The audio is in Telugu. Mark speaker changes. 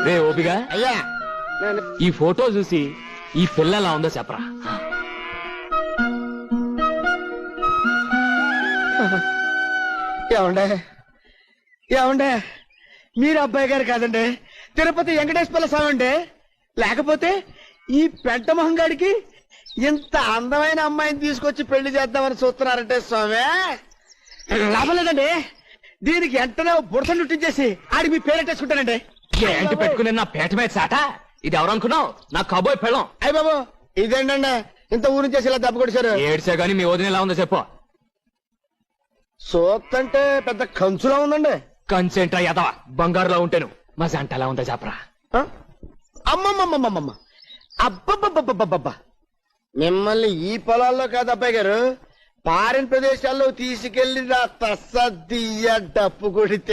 Speaker 1: రే ఓపిగా
Speaker 2: అయ్యా
Speaker 1: ఈ ఫోటో చూసి ఈ పిల్ల ఎలా ఉందో చెప్పరా.
Speaker 2: ఏమండే ఏమండే మీరు అబ్బాయి గారు కాదండి, తిరుపతి వెంకటేశ్వర స్వామి అండి. లేకపోతే ఈ పెంట మొహంగాడికి ఇంత అందమైన అమ్మాయిని తీసుకొచ్చి పెళ్లి చేద్దామని చూస్తున్నారంటే స్వామి లాభం లేదండి. దీనికి వెంటనే బుడస చుట్టించేసి ఆడికి మీ పేరెట్టేసుకుంటానండి.
Speaker 1: ఏంటి పెట్టుకుని నా పేట మీద చాట? ఇది ఎవరనుకున్నావు? నా కబోయ్ పెళ్ళం.
Speaker 2: అయ్య బాబు ఇదేంటండి ఇంత ఊరి చేసి ఇలా దెబ్బ కొడిచారు.
Speaker 1: ఏడ్చా గానీ మీ వదిన ఎలా ఉందో చెప్పు.
Speaker 2: సోత్తంటే పెద్ద కంచులా ఉందండి.
Speaker 1: కంచెంట్రా ఎదవా, బంగారులో ఉంటాను. మా జంట ఎలా ఉందో చెప్పరా.
Speaker 2: అమ్మమ్మమ్మమ్మమ్మ అబ్బబ్బబ్బబ్బబ్బబ్బా, మిమ్మల్ని ఈ పొలాల్లో కాదు అబ్బాయి గారు, ఫారిన్ ప్రదేశాల్లో తీసుకెళ్లి నా తస్సదియ్య డప్పు కొడితే